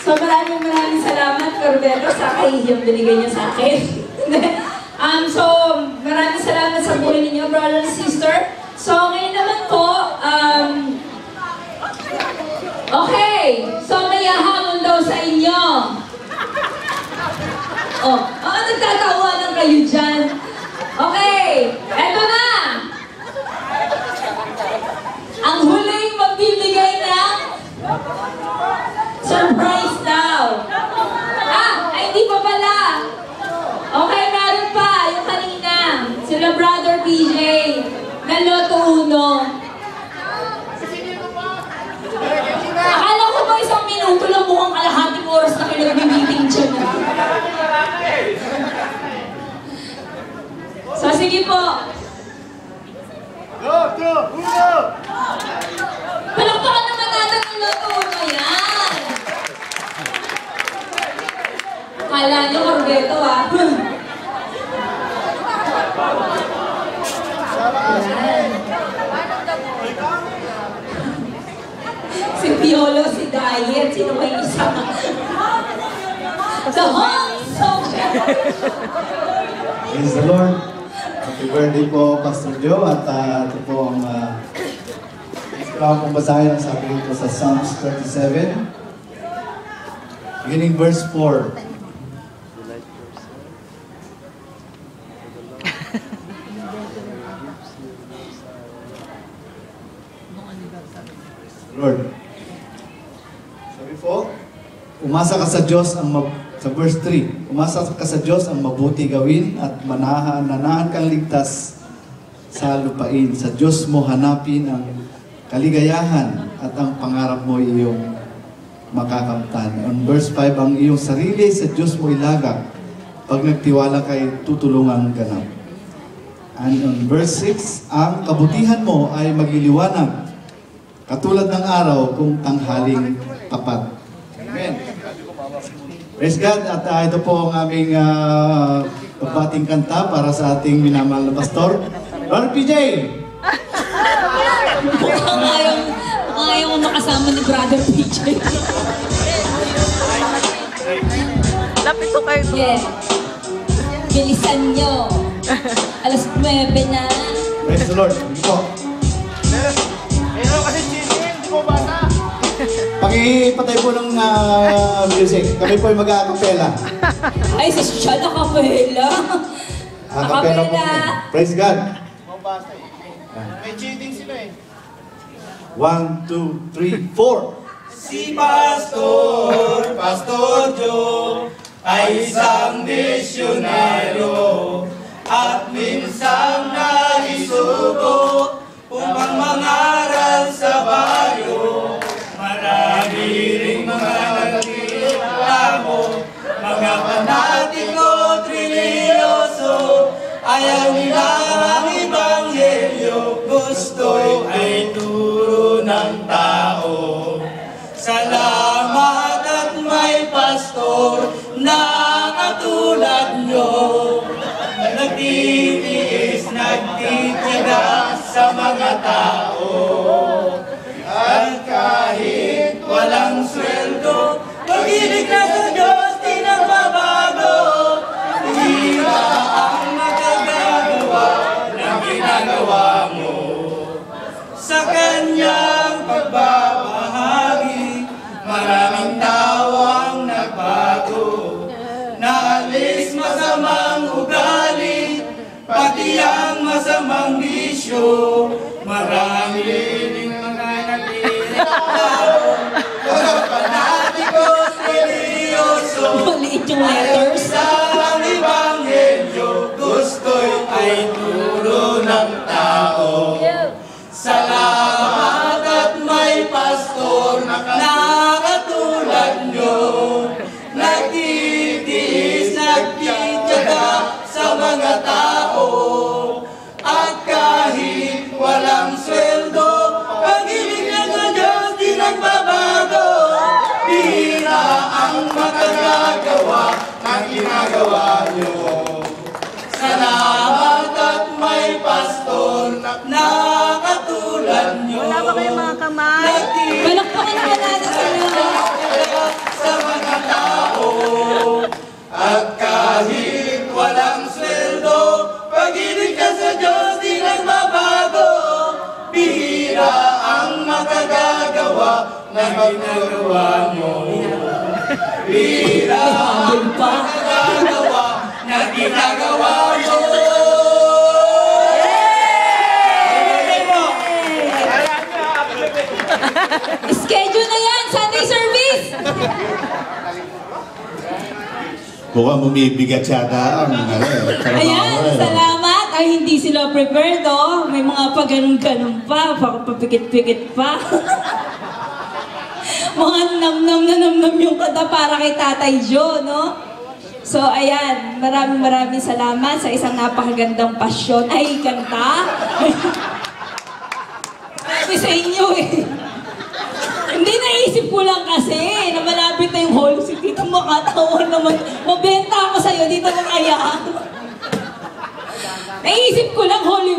So maraming salamat, Corbero, sa kahihiyang binigay niya sa akin. So maraming salamat sa buhay ninyo, brother and sister. So ngayon naman po, okay, so may hamon daw sa inyo. Nagtatawanan kayo dyan. Okay, eto na! Ang huling magbibigay ng surprise daw. Ay di pa pala. Okay, meron pa. Yung kanina. Sila Brother PJ. Na Lotto 1. Akala ko ba isang minuto lang mukhang kalahating oras na kayo nag-meeting dyan. So sige po. Lotto 1! Palakpakan naman natin ang Lotto 1 yan. Akala niyo, Corbeto ah. Si Piolo, si Diet, sino ba yung isa? The whole social. Praise the Lord. Happy birthday po, Pastor Joe. At ito po ang kailangan kong basahin ang sabi dito sa Psalms 37. Beginning verse 4. Lord. Sabi po, umasa ka sa Diyos sa verse 3, umasa ka sa Diyos ang mabuti gawin at manahan kang ligtas sa lupain. Sa Diyos mo hanapin ang kaligayahan at ang pangarap mo iyong makakamtan. On verse 5, ang iyong sarili sa Diyos mo ilagak. Pag nagtiwala kay tutulungang ganap. And on verse 6, ang kabutihan mo ay magliliwanag katulad ng araw kung tanghaling tapat. Amen. Praise God. At ito po ang aming pagbating kanta para sa ating minamahal na pastor. Brother PJ! Mukhang ayaw mo makasama ni Brother PJ. Lapit ko kayo. Yeah. Bilisan nyo. Alas 9 na. Praise the Lord. Ito po. Meron kasi chicken, hindi mo bata. Pakipatay po ng music. Kami po ay mag-a-acapella. Ay, siya nakapela. Acapella po. Praise God. Mo basta eh. May cheating sila eh. 1, 2, 3, 4. Si Pastor Joe, ay isang misyonaryo at minsang naisugo upang mangaral sa baryo. Marami ring mga nagreklamo, mga panatiko, religyoso, ayaw nila ang ebanghelyo, gusto ay turo ng tao. Salamat at may pastor na katulad nyo, nagtitiis, nagtitigas sa mga tao. At kahit walang sweldo, pag-ibig na sa Diyos di nagbabago. Tira ang magagagawa ng ginagawa mo. Sa kanyang pagbabahagi, maraming tao ang nagbago. Naalis masamang ugali, pati ang masamang bisyo. Marami rin mga nagtireklamo, mga panatikos, religyoso. Maliit yung letters. Ang ebanghelyo, gusto'y ay turo ng tao. Salamat at may pastor na katulad nyo, nagtitiis, nagtitiyaga sa mga tao. At kahit walang sweldo, pag-ibig na sa Diyos di nagbabago. Bihira ang makagagawa ng ginagawa nyo. Salamat at may pastor na katulad nyo. Wala ba kayong mga kamay? Palakpakan naman natin sila. Sa mga na ginagawa mo. Bira ang pagkakagawa na ginagawa mo. Schedule na yan! Sunday service! Mukhang bumibigat yata ang trabaho. Ayan, salamat! Ay, hindi sila prepared, oh. May mga pag-ganun-ganun pa, papikit-pikit pa. Mga nam-nam na nam-nam yung kata para kay Tatay Joe, no? So, ayan, maraming salamat sa isang napakagandang pasyon. Ay, kanta! Sabi sa inyo, eh. Hindi, naisip ko lang kasi na malapit na yung Holy City. Dito makataon naman. Mabenta ako sa'yo, dito mo kaya. Naisip ko lang, Holy